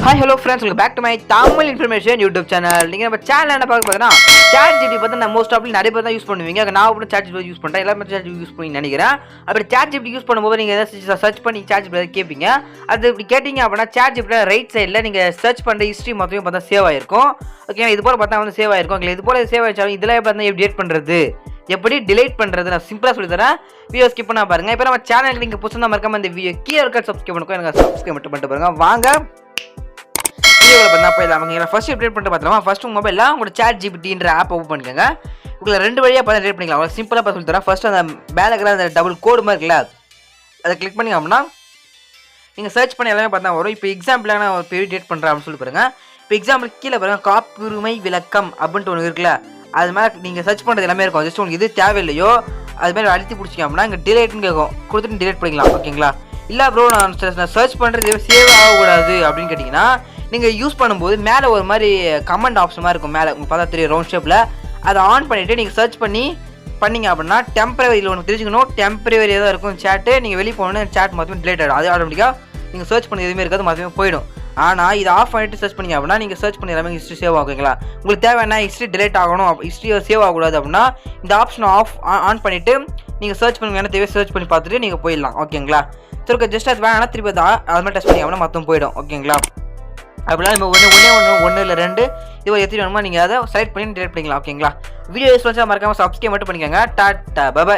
Hi hello friends, welcome back to my Tamil information YouTube channel. நீங்கள் நம்ம channel என்ன பார்க்க பார்த்தீங்கன்னா ChatGPT பார்த்து நான் மோஸ்ட் ஆஃப்லி நிறைய பேர் தான் யூஸ் பண்ணுவீங்க. நான் கூட ChatGPT யூஸ் பண்ணுறேன், எல்லாமே ChatGPT யூஸ் பண்ணி நினைக்கிறேன். அப்படி ChatGPT யூஸ் பண்ணும்போது நீங்கள் எதாவது சர்ச் பண்ணி ChatGPT கேட்பீங்க. அது இப்படி கேட்டிங்க அப்படின்னா ChatGPT ரைட் சைடில் நீங்கள் சர்ச் பண்ணுற ஹிஸ்ட்ரி மொத்தமே பார்த்தா சேவ் ஆகிருக்கும். ஓகே, இது போல் பார்த்தா வந்து சேவ் ஆகிருக்கும். ஓகே, இது போல் சேவ் ஆகிடுச்சாலும் இதில் பார்த்தா எப்படி டேட் பண்ணுறது, எப்படி டிலைட் பண்ணுறது நான் சிம்பிளாக சொல்லி தரேன். வீடியோ ஸ்கிப் பண்ணா பாருங்க. இப்போ நம்ம சேனலுக்கு நீங்கள் புதுசாக மறக்காம இந்த வீடியோ கீழே இருக்க சப்ஸ்கிரைப் பண்ணுங்க. எனக்கு சப்ஸ்கிரைப் மட்டும் பண்ணிட்டு பாருங்க. வாங்க வீடியோவில் பார்த்தா போயிடலாம். ஃபர்ஸ்ட் அப்டேட் பண்ணிட்டு பார்த்தலாம். ஃபர்ஸ்ட் உங்கள் மொபைலில் உங்களோட ChatGPTன்ற ஆப் ஓப்பன் பண்ணிக்கோங்க. உங்களுக்கு ரெண்டு வழியாக பார்த்து டேட் பண்ணிக்கலாம். அவ்வளோ சிம்பிளாக பார்த்து சொல்லி தரேன். ஃபர்ஸ்ட் அந்த மேலே இருக்கிற அந்த டபுள் கோடு மாதிரி இருக்குல்ல, அதை கிளிக் பண்ணிங்க அப்படின்னா நீங்கள் சர்ச் பண்ணி எல்லாமே பார்த்தா வரும். இப்போ எக்ஸாம்பிளாக நான் ஒரு பெரிய டேட் பண்ணுறேன் அப்படின்னு சொல்லி பாருங்க. இப்போ எக்ஸாம்பிள் கீழே பாருங்க, காப்புரிமை விளக்கம் அப்படின்ட்டு ஒன்று இருக்குல்ல, அது மாதிரி நீங்கள் சர்ச் பண்ணுறது எல்லாமே இருக்கும். ஜஸ்ட் உங்களுக்கு இது தேவையில்லையோ அது மாதிரி அழுத்தி பிடிச்சிங்க அப்படின்னா இங்கே டிலேட்னு கேட்கும், கொடுத்துட்டு டிலேட் பண்ணிக்கலாம். ஓகேங்களா? இல்லை ப்ரோ நான் சர்ச் பண்ணுறது சேவ் ஆகக்கூடாது அப்படின்னு கேட்டிங்கன்னா நீங்கள் யூஸ் பண்ணும்போது மேலே ஒரு மாதிரி கமெண்ட் ஆப்ஷன் மாதிரி இருக்கும். மேலே உங்களுக்கு பார்த்தா தெரியும் ரவுண்ட் ஷேப்பில், அதை ஆன் பண்ணிவிட்டு நீங்கள் சர்ச் பண்ணிங்க அப்படின்னா டெம்பரவரியில் ஒன்று தெரிஞ்சுக்கணும். டெம்பரவரியாக தான் இருக்கும் சேட்டு. நீங்கள் வெளியே போகணுன்னு சேட் மொத்தமே டிலேட் ஆகிடும். அது ஆட்டோமேட்டிக்காக நீங்கள் சர்ச் பண்ணி எதுவுமே இருக்காது, மொத்தமே போயிடும். ஆனால் இது ஆஃப் பண்ணிட்டு சர்ச் பண்ணிங்க அப்படின்னா நீங்கள் சர்ச் பண்ணி எல்லாமே ஹிஸ்ட்ரி சேவ் ஆகுங்களா. உங்களுக்கு தேவையான ஹிஸ்ட்ரி டிலேட் ஆகணும், ஹிஸ்ட்ரி சேவ் ஆகக்கூடாது அப்படின்னா இந்த ஆப்ஷனை ஆன் பண்ணிவிட்டு நீங்கள் சர்ச் பண்ணுங்க, என்ன தேவை சர்ச் பண்ணி பார்த்துட்டு நீங்கள் போயிடலாம். ஓகேங்களா? சரி, ஜஸ்ட் அது வேணால் திருப்பி அது மாதிரி டெஸ்ட் பண்ணிங்க அப்படின்னா மொத்தம் போயிடும். ஓகேங்களா? அப்படிலாம் நம்ம ஒன்று இல்லை 2 இது எத்தனை வேணுமோ நீங்கள் அதை செலக்ட் பண்ணி டிலேட் பண்ணிக்கலாம். ஓகேங்களா? வீடியோ யூஸ் பண்ணால் மறக்காமல் சப்ஸ்கிரைப் மட்டும் பண்ணிக்கோங்க. Tata, by.